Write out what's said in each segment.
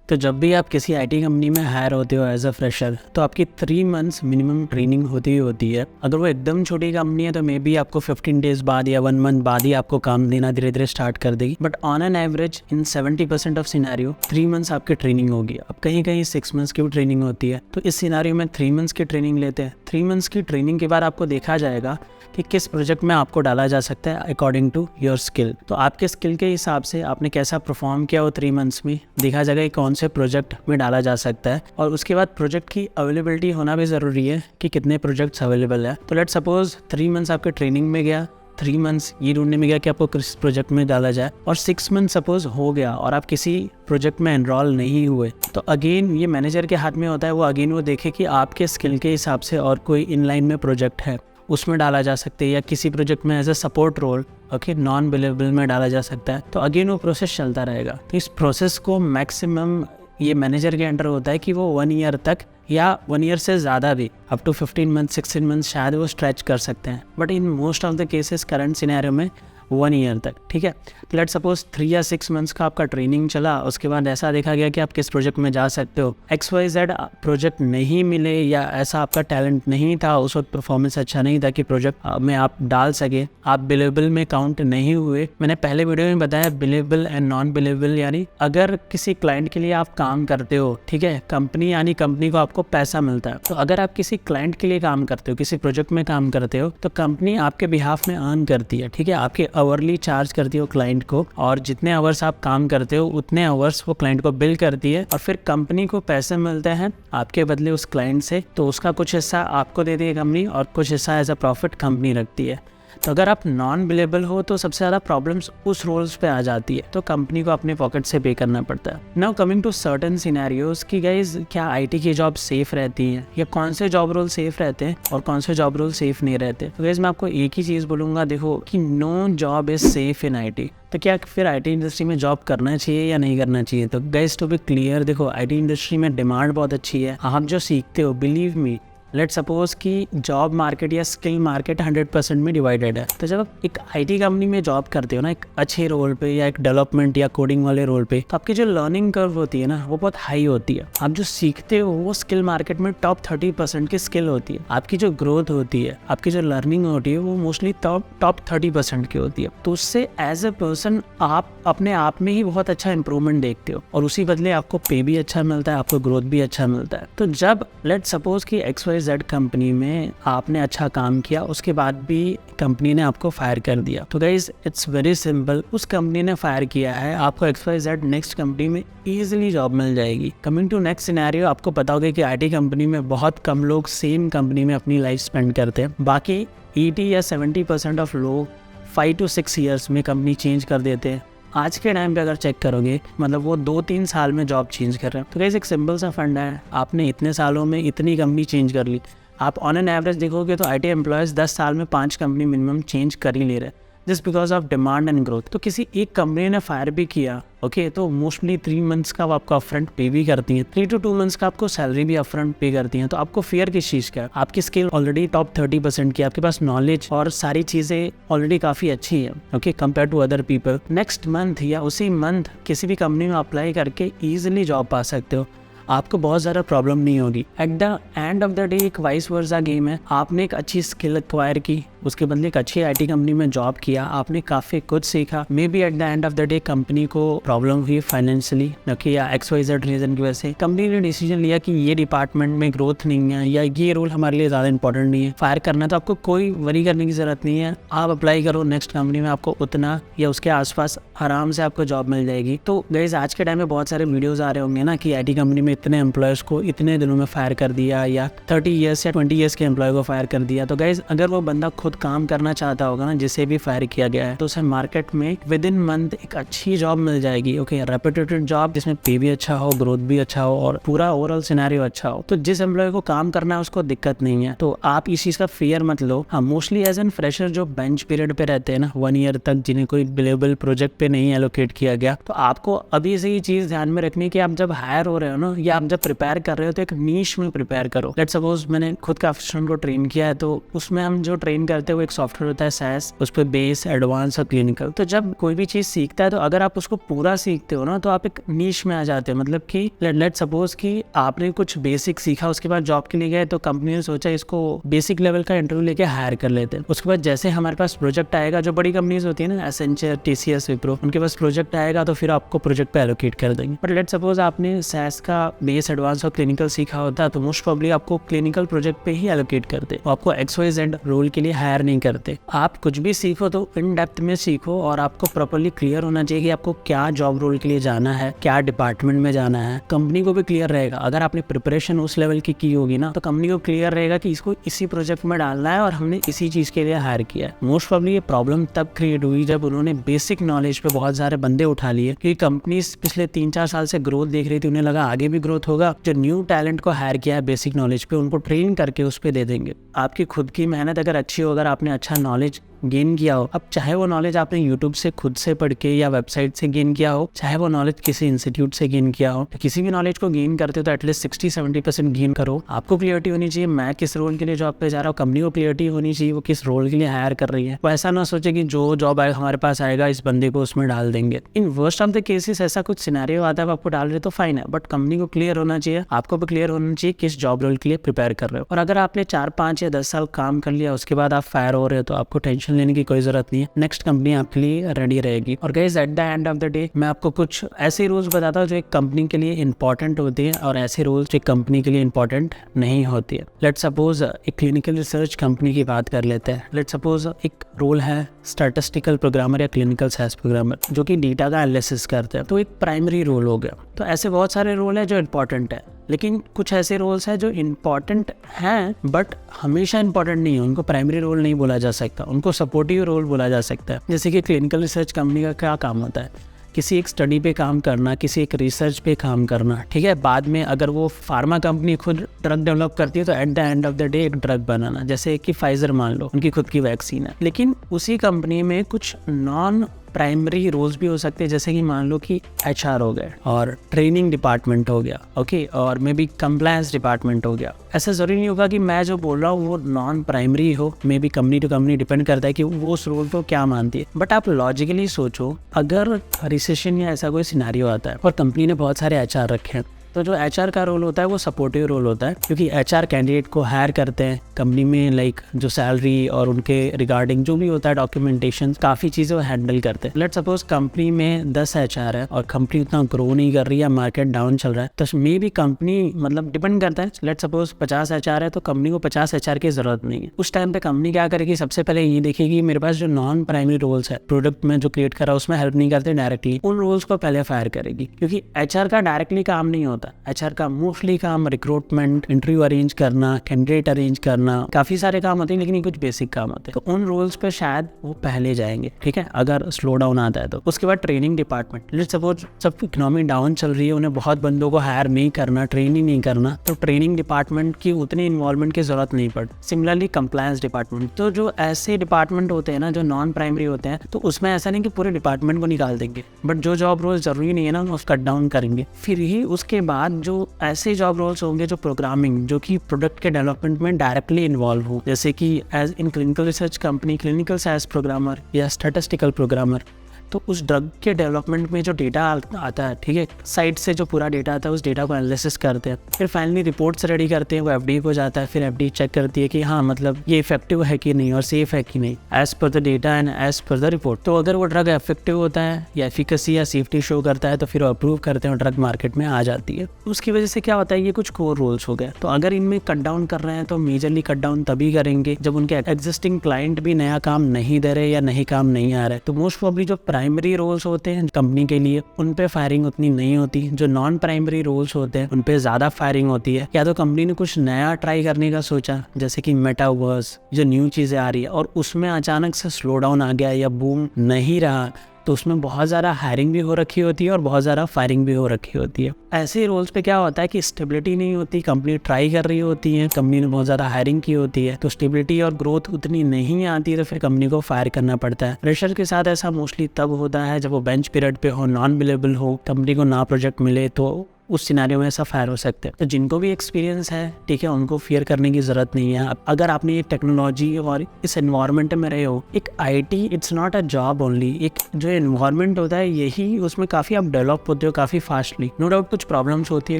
तो जब भी आप किसी आईटी कंपनी में हायर होते हो एज अ फ्रेशर, तो आपकी 3 मंथ्स मिनिमम ट्रेनिंग होती ही होती है। अगर वो एकदम छोटी कंपनी है तो मे बी आपको 15 डेज बाद या 1 मंथ बाद ही आपको काम देना धीरे धीरे स्टार्ट कर देगी। But on an average in 70% of scenario 3 months आपकी ट्रेनिंग होगी। अब कहीं कहीं 6 मंथ्स की भी ट्रेनिंग होती है। तो इस सिनेरियो में 3 मंथ्स की ट्रेनिंग लेते हैं। 3 मंथ्स की ट्रेनिंग के बाद आपको देखा जाएगा कि किस प्रोजेक्ट में आपको डाला जा सकता है अकॉर्डिंग टू योर स्किल। तो आपके स्किल के हिसाब से आपने कैसा परफॉर्म किया वो 3 मंथ्स में देखा जाएगा कि कौन से प्रोजेक्ट में डाला जा सकता है। और उसके बाद प्रोजेक्ट की अवेलेबिलिटी होना भी ज़रूरी है कि कितने प्रोजेक्ट्स अवेलेबल है। तो लेट्स सपोज 3 मंथ्स आपके ट्रेनिंग में गया, 3 मंथ्स ये ढूंढने में गया कि आपको किस प्रोजेक्ट में डाला जाए, और 6 मंथ सपोज हो गया और आप किसी प्रोजेक्ट में एनरोल नहीं हुए, तो अगेन ये मैनेजर के हाथ में होता है। वो अगेन वो देखे कि आपके स्किल के हिसाब से और कोई इनलाइन में प्रोजेक्ट है उसमें डाला जा सकता है, या किसी प्रोजेक्ट में as a support role non billable में डाला जा सकता है। तो अगेन वो प्रोसेस चलता रहेगा। तो इस प्रोसेस को मैक्सिमम ये मैनेजर के अंडर होता है कि वो 1 ईयर तक या 1 ईयर से ज़्यादा भी अप टू 15 मंथ 16 मंथ शायद वो स्ट्रेच कर सकते हैं। But in most of the cases current scenario में 1 ईयर तक, ठीक है। तो लेट्स सपोज 3 या 6 मंथ्स का आपका ट्रेनिंग चला, उसके बाद ऐसा देखा गया कि आप किस प्रोजेक्ट में जा सकते हो, XYZ प्रोजेक्ट नहीं मिले या ऐसा आपका टैलेंट नहीं था, उस वक्त परफॉर्मेंस अच्छा नहीं था कि प्रोजेक्ट में आप डाल सके, आप बिलेबल में काउंट नहीं हुए। मैंने पहले वीडियो में बताया बिलेबल एंड नॉन बिलेबल, यानी अगर किसी क्लाइंट के लिए आप काम करते हो, ठीक है, कंपनी यानी कंपनी को आपको पैसा मिलता है। तो अगर आप किसी क्लाइंट के लिए काम करते हो, किसी प्रोजेक्ट में काम करते हो, तो कंपनी आपके बिहाफ में अर्न करती है, ठीक है, आपके आवरली चार्ज करती है वो क्लाइंट को, और जितने आवर्स आप काम करते हो उतने आवर्स वो क्लाइंट को बिल करती है, और फिर कंपनी को पैसे मिलते हैं आपके बदले उस क्लाइंट से। तो उसका कुछ हिस्सा आपको दे दी है कंपनी और कुछ हिस्सा एज अ प्रॉफिट कंपनी रखती है। तो अगर आप नॉन बिलेबल हो तो सबसे ज़्यादा प्रॉब्लम्स उस रोल्स पे आ जाती है, तो कंपनी को अपने पॉकेट से पे करना पड़ता है। Now coming to certain scenarios कि गाइज क्या आईटी की जॉब सेफ रहती हैं, या कौन से जॉब रोल सेफ रहते हैं और कौन से जॉब रोल सेफ नहीं रहते। तो गाइज मैं आपको एक ही चीज़ बोलूँगा, देखो कि no job is safe in IT. तो क्या फिर आईटी इंडस्ट्री में जॉब करना चाहिए या नहीं करना चाहिए? तो गाइज टू बी क्लियर, देखो आईटी इंडस्ट्री में डिमांड बहुत अच्छी है। आप जो सीखते हो, बिलीव मी, लेट सपोज कि जॉब मार्केट या स्किल मार्केट 100% में डिवाइडेड है। तो जब आप एक आईटी कंपनी में जॉब करते हो ना, एक अच्छे रोल पे या एक डेवलपमेंट या कोडिंग वाले रोल पे, तो आपकी जो लर्निंग कर्व होती है ना वो बहुत हाई होती है। आप जो सीखते हो वो स्किल मार्केट में टॉप 30% की स्किल होती है। आपकी जो ग्रोथ होती है, आपकी जो लर्निंग होती है वो मोस्टली टॉप 30% की होती है। तो उससे एज ए पर्सन आप अपने आप में ही बहुत अच्छा इंप्रूवमेंट देखते हो, और उसी बदले आपको पे भी अच्छा मिलता है, आपको ग्रोथ भी अच्छा मिलता है। तो जब लेट सपोज कि XYZ कंपनी में आपने अच्छा काम किया, उसके बाद भी कंपनी ने आपको फायर कर दिया, तो गाइज इट्स वेरी सिंपल, उस कंपनी ने फायर किया है, आपको XYZ नेक्स्ट कंपनी में इजीली जॉब मिल जाएगी। कमिंग टू नेक्स्ट सिनेरियो, आपको पता होगा कि आईटी कंपनी में बहुत कम लोग सेम कंपनी में अपनी लाइफ स्पेंड करते हैं। बाकी 80 या 70% ऑफ लोग 5 to 6 ईयर्स में कंपनी चेंज कर देते हैं। आज के टाइम पे अगर चेक करोगे, मतलब वो 2-3 साल में जॉब चेंज कर रहे हैं। तो गाइस एक सिंपल सा फंडा है, आपने इतने सालों में इतनी कंपनी चेंज कर ली। आप ऑन एन एवरेज देखोगे तो आईटी एम्प्लॉयज़ 10 साल में 5 कंपनी मिनिमम चेंज कर ही ले रहे हैं, just because of demand and growth. तो किसी एक कंपनी ने फायर भी किया, ओके, तो मोस्टली 3 मंथ्स का आपको अपफ्रंट पे भी करती हैं, 3 to 2 मंथ्स का आपको सैलरी भी अपफ्रंट पे करती हैं। तो आपको फेयर किस चीज़ का है? आपकी स्किल ऑलरेडी टॉप 30% की, आपके पास नॉलेज और सारी चीज़ें ऑलरेडी काफ़ी अच्छी है, okay, compare to other people. Next month या उसी मंथ किसी भी कंपनी में अप्लाई करके ईजिली जॉब पा सकते हो, आपको बहुत ज़्यादा प्रॉब्लम नहीं होगी। At the end of the day एक वाइस वर्सा गेम है। आपने एक अच्छी स्किल एक्वायर की, उसके बदले एक अच्छी आईटी कंपनी में जॉब किया, आपने काफ़ी कुछ सीखा। May be at the end of the day company को प्रॉब्लम हुई फाइनेंशियली, ओके, या XYZ रीज़न की वजह से कंपनी ने डिसीजन लिया कि ये डिपार्टमेंट में ग्रोथ नहीं है या ये रोल हमारे लिए ज़्यादा इंपॉर्टेंट नहीं है, फायर करना। तो आपको कोई वरी करने की ज़रूरत नहीं है, आप अप्लाई करो नेक्स्ट कंपनी में, आपको उतना या उसके आसपास आराम से आपको जॉब मिल जाएगी। तो गाइस आज के टाइम में बहुत सारे वीडियोज़ आ रहे होंगे ना कि आईटी कंपनी में इतने एम्प्लॉयज़ को इतने दिनों में फायर कर दिया, या 30 ईयर्स या 20 ईयर्स के एम्प्लॉय को फायर कर दिया। तो गाइस अगर वो बंदा खुद काम करना चाहता होगा ना, जिसे भी फायर किया गया है, तो उसे मार्केट में विद इन मंथ एक अच्छी जॉब मिल जाएगी, ओके, रेपुटेटेड जॉब जिसमें पे भी अच्छा हो, ग्रोथ भी अच्छा हो और पूरा ओवरऑल सिनेरियो अच्छा हो। तो जिस एम्प्लॉय को काम करना है उसको दिक्कत नहीं है, तो आप इस चीज़ का फेयर मत लो। हाँ, मोस्टली एज एन फ्रेशर जो बेंच पीरियड पे रहते हैं ना 1 ईयर तक, जिन्हें कोई बिलेबल प्रोजेक्ट पे नहीं एलोकेट किया गया, तो आपको अभी से ये चीज़ ध्यान में रखनी है कि आप जब हायर हो रहे हो ना, या आप जब प्रिपेयर कर रहे हो तो एक नीश में प्रिपेयर करो। लेट्स सपोज मैंने खुद काफी स्टूडेंट को ट्रेन किया है, तो उसमें हम जो ट्रेन करते हैं वो एक सॉफ्टवेयर होता है SaaS, उस पर बेस, एडवांस और क्लिनिकल। तो जब कोई भी चीज सीखता है तो अगर आप उसको पूरा सीखते हो ना तो आप एक नीश में आ जाते हो। मतलब कि लेट्स सपोज कि आपने कुछ बेसिक सीखा, उसके बाद जॉब के लिए गए तो कंपनी ने सोचा इसको बेसिक लेवल का इंटरव्यू लेके हायर कर लेते हैं। उसके बाद जैसे हमारे पास प्रोजेक्ट आएगा, जो बड़ी कंपनीज होती है ना, एसेंचर, TCS, विप्रो, उनके पास प्रोजेक्ट आएगा तो फिर आपको प्रोजेक्ट पे एलोकेट कर देंगे। बट लेट्स सपोज आपने SaaS का बेस, एडवांस और क्लिनिकल सीखा होता तो मोस्ट प्रोबेबली आपको क्लिनिकल प्रोजेक्ट पे ही एलोकेट करते, वो आपको XYZ रोल के लिए हायर नहीं करते। आप कुछ भी सीखो तो इन डेप्थ में सीखो और आपको प्रॉपर्ली क्लियर होना चाहिए कि आपको क्या जॉब रोल के लिए जाना है, क्या डिपार्टमेंट में जाना है। कंपनी को भी क्लियर रहेगा, अगर आपने प्रिपरेशन उस लेवल की होगी ना तो कंपनी को क्लियर रहेगा कि इसको इसी प्रोजेक्ट में डालना है और हमने इसी चीज के लिए हायर किया है। मोस्ट प्रोबेबली ये प्रॉब्लम तब क्रिएट हुई जब उन्होंने बेसिक नॉलेज पे बहुत सारे बंदे उठा लिए, क्योंकि कंपनी पिछले 3-4 साल से ग्रोथ देख रही थी, उन्हें लगा आगे भी ग्रोथ होगा, जो न्यू टैलेंट को हायर किया है बेसिक नॉलेज पे उनको ट्रेन करके उस पे दे देंगे। आपकी खुद की मेहनत अगर अच्छी हो, अगर आपने अच्छा नॉलेज गेन किया हो, अब चाहे वो नॉलेज आपने यूट्यूब से खुद से पढ़ के या वेबसाइट से गेन किया हो, चाहे वो नॉलेज किसी इंस्टीट्यूट से गेन किया हो, तो किसी भी नॉलेज को गेन करते हो तो एटलीस्ट 60-70% गेन करो। आपको क्लियरिटी होनी चाहिए मैं किस रोल के लिए जॉब पे जा रहा हूँ, कंपनी को क्लियरिटी होनी चाहिए वो किस रोल के लिए हायर कर रही है। वो ऐसा ना सोचे कि जो जॉब आएगा हमारे पास आएगा इस बंदे को उसमें डाल देंगे। In worst of the cases ऐसा कुछ सिनेरियो आता है, आपको डाल रहे तो फाइन है, बट कंपनी को क्लियर होना चाहिए, आपको भी क्लियर होना चाहिए किस जॉब रोल के लिए प्रिपेयर कर रहे हो। और अगर आपने 4-5 या 10 साल काम कर लिया उसके बाद आप फायर हो रहे हो तो आपको टेंशन लेने की कोई जरूरत नहीं है, नेक्स्ट कंपनी आपके लिए रेडी रहेगी। और guys at the end of the day मैं आपको कुछ ऐसे रूल्स बताता हूँ जो एक कंपनी के लिए इंपॉर्टेंट होते हैं और ऐसे रूल्स जो कंपनी के लिए इंपॉर्टेंट नहीं होती है। लेट्स सपोज एक क्लिनिकल रिसर्च कंपनी की बात कर लेते हैं। लेट्स सपोज एक रोल है स्टैटिस्टिकल प्रोग्रामर या क्लिनिकल SaaS प्रोग्रामर जो कि डेटा का एनालिसिस करते हैं, तो एक प्राइमरी रोल हो गया। तो ऐसे बहुत सारे रोल है जो इंपॉर्टेंट है, लेकिन कुछ ऐसे रोल्स हैं जो इम्पॉर्टेंट हैं बट हमेशा इम्पॉर्टेंट नहीं है, उनको प्राइमरी रोल नहीं बोला जा सकता, उनको सपोर्टिव रोल बोला जा सकता है। जैसे कि क्लिनिकल रिसर्च कंपनी का क्या काम होता है, किसी एक स्टडी पे काम करना, किसी एक रिसर्च पे काम करना, ठीक है। बाद में अगर वो फार्मा कंपनी खुद ड्रग डेवलप करती है तो at the end of the day एक ड्रग बनाना, जैसे कि फाइजर मान लो, उनकी खुद की वैक्सीन है। लेकिन उसी कंपनी में कुछ नॉन प्राइमरी रोल्स भी हो सकते हैं, जैसे कि मान लो कि HR हो गया और ट्रेनिंग डिपार्टमेंट हो गया, ओके, और मे बी कंप्लायंस डिपार्टमेंट हो गया। ऐसा जरूरी नहीं होगा कि मैं जो बोल रहा हूँ वो नॉन प्राइमरी हो, maybe company to company depend करता है कि वो उस रोल को क्या मानती है। बट आप लॉजिकली सोचो, अगर रिसेशन या ऐसा कोई सिनेरियो आता है और कंपनी ने बहुत सारे HR रखे हैं, तो जो HR का रोल होता है वो सपोर्टिव रोल होता है, क्योंकि HR कैंडिडेट को हायर करते हैं कंपनी में, लाइक जो सैलरी और उनके रिगार्डिंग जो भी होता है डॉक्यूमेंटेशन, काफ़ी चीज़ें वो हैंडल करते हैं। लेट्स सपोज कंपनी में 10 HR है और कंपनी उतना ग्रो नहीं कर रही है, मार्केट डाउन चल रहा है, तो मे भी कंपनी मतलब डिपेंड करता है। लेट्स सपोज 50 HR है तो कंपनी को 50 HR की जरूरत नहीं है। उस टाइम पे कंपनी क्या करेगी, सबसे पहले ये देखेगी मेरे पास जो नॉन प्राइमरी रोल्स है प्रोडक्ट में जो क्रिएट करा उसमें हेल्प नहीं करते डायरेक्टली, उन रोल्स को पहले फायर करेगी, क्योंकि HR का डायरेक्टली काम नहीं होता। HR का मोस्टली काम रिक्रूटमेंट, इंटरव्यू अरेंज करना, कैंडिडेट अरेंज करना, काफी सारे काम होते हैं, लेकिन ये कुछ बेसिक काम होते हैं, तो उन रोल्स पे शायद वो पहले जाएंगे, ठीक है, अगर स्लो डाउन आता है तो। उसके बाद ट्रेनिंग डिपार्टमेंट, लेट्स सपोज सब इकोनॉमी डाउन चल रही है, उन्हें बहुत बंदों को हायर नहीं करना, ट्रेनिंग नहीं करना, तो ट्रेनिंग डिपार्टमेंट की उतनी इन्वॉल्वमेंट की जरूरत नहीं पड़ती। सिमिलरली कंप्लायंस डिपार्टमेंट, तो जो ऐसे डिपार्टमेंट होते हैं ना जो नॉन प्राइमरी होते हैं, तो उसमें ऐसा नहीं कि पूरे डिपार्टमेंट को निकाल देंगे, बट जो जॉब रोल जरूरी नहीं है ना उसको कट डाउन करेंगे। फिर ही उसके बाद जो ऐसे जॉब रोल्स होंगे जो प्रोग्रामिंग, जो कि प्रोडक्ट के डेवलपमेंट में डायरेक्टली इन्वॉल्व हो, जैसे कि as in clinical research company clinical SaaS programmer या स्टैटिस्टिकल प्रोग्रामर, तो उस ड्रग के डेवलपमेंट में जो डेटा आता है, ठीक है, साइट से जो पूरा डेटा आता है उस डेटा को एनालिसिस करते हैं, फिर फाइनली रिपोर्ट्स रेडी करते हैं, वो FDA को जाता है, फिर FDA चेक करती है कि हाँ मतलब ये इफेक्टिव है कि नहीं और सेफ है कि नहीं as per the data and as per the report. तो अगर वो ड्रग इफेक्टिव होता है या एफिकेसी या सेफ्टी शो करता है तो फिर वो अप्रूव करते हैं और ड्रग मार्केट में आ जाती है। उसकी वजह से क्या होता है, ये कुछ कोर रोल्स हो गए। तो अगर इनमें कट डाउन कर रहे हैं तो मेजरली कट डाउन तभी करेंगे जब उनके एग्जिस्टिंग क्लाइंट भी नया काम नहीं दे रहे या नई काम नहीं आ रहा है। तो मोस्ट प्रोबेबली जो प्राइमरी रोल्स होते हैं कंपनी के लिए उन पे फायरिंग उतनी नहीं होती, जो नॉन प्राइमरी रोल्स होते हैं उन पे ज्यादा फायरिंग होती है। या तो कंपनी ने कुछ नया ट्राई करने का सोचा, जैसे कि मेटावर्स, जो न्यू चीजें आ रही है और उसमें अचानक से स्लो डाउन आ गया या बूम नहीं रहा, तो उसमें बहुत ज़्यादा हायरिंग भी हो रखी होती है और बहुत ज़्यादा फायरिंग भी हो रखी होती है। ऐसे रोल्स पे क्या होता है कि स्टेबिलिटी नहीं होती, कंपनी ट्राई कर रही होती है, कंपनी ने बहुत ज़्यादा हायरिंग की होती है, तो स्टेबिलिटी और ग्रोथ उतनी नहीं आती है, तो फिर कंपनी को फायर करना पड़ता है। फ्रेशर के साथ ऐसा मोस्टली तब होता है जब वो बेंच पीरियड पे हो, नॉन बिलेबल हो, कंपनी को ना प्रोजेक्ट मिले, तो उस सिनेरियो में ऐसा फायर हो सकते हैं। तो जिनको भी एक्सपीरियंस है, ठीक है, उनको फियर करने की जरूरत नहीं है। अगर आपने ये टेक्नोलॉजी और इस एनवायरनमेंट में रहे हो, एक IT it's not a job only, एक जो एनवायरनमेंट होता है यही, उसमें काफ़ी आप डेवलप होते हो काफ़ी फास्टली। नो डाउट कुछ प्रॉब्लम्स होती है,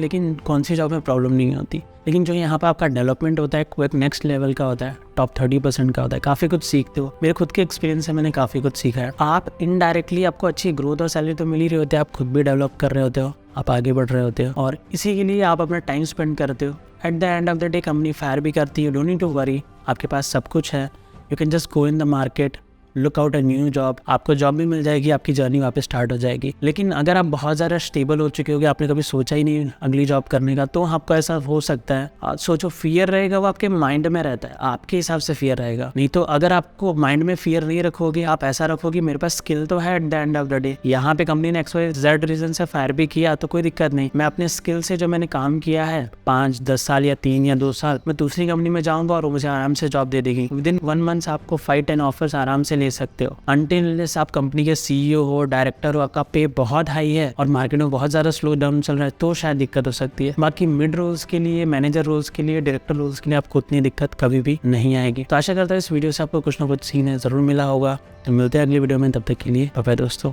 लेकिन कौन सी जॉब में प्रॉब्लम नहीं होती। लेकिन जो यहाँ पे आपका डेवलपमेंट होता है वो एक नेक्स्ट लेवल का होता है, टॉप 30% का होता है। काफ़ी कुछ सीखते हो। मेरे खुद के एक्सपीरियंस से मैंने काफ़ी कुछ सीखा है। आप इनडायरेक्टली आपको अच्छी ग्रोथ और सैलरी तो मिल ही रही होती है, आप खुद भी डेवलप कर रहे होते हो, आप आगे बढ़ रहे होते हो, और इसी के लिए आप अपना टाइम स्पेंड करते हो। At the end of the day company fire भी करती है, डोंट नीड टू वरी, आपके पास सब कुछ है। You can just go in the market, look out a new job, आपको जॉब भी मिल जाएगी, आपकी जर्नी वापस स्टार्ट हो जाएगी। लेकिन अगर आप बहुत ज़्यादा स्टेबल हो चुके होगे, आपने कभी सोचा ही नहीं अगली जॉब करने का, तो आपको ऐसा हो सकता है। सोचो, फियर रहेगा वो आपके माइंड में रहता है, आपके हिसाब से फियर रहेगा। नहीं तो अगर आपको माइंड में फियर नहीं रखोगे, आप ऐसा रखोगे मेरे पास स्किल तो है, at the end of the day यहाँ पे कंपनी ने XYZ रीजन से फायर भी किया तो कोई दिक्कत नहीं। मैं अपने स्किल से जो मैंने काम किया है 5-10 साल या 3 या 2 साल, मैं दूसरी कंपनी में जाऊँगा और मुझे आराम से जॉब दे देगी। विदिन 1 मंथ आपको 5-10 ऑफर्स आराम से ले सकते हो। अनटिल आप कंपनी के CEO हो, डायरेक्टर हो, आपका पे बहुत हाई है और मार्केट में बहुत ज़्यादा स्लो डाउन चल रहा है, तो शायद दिक्कत हो सकती है। बाकी मिड रोल्स के लिए, मैनेजर रोल्स के लिए, डायरेक्टर रोल्स के लिए आपको उतनी दिक्कत कभी भी नहीं आएगी। तो आशा करता हूँ इस वीडियो से आपको कुछ ना कुछ सीखने ज़रूर मिला होगा। तो मिलते हैं अगली वीडियो में, तब तक के लिए बाय बाय दोस्तों।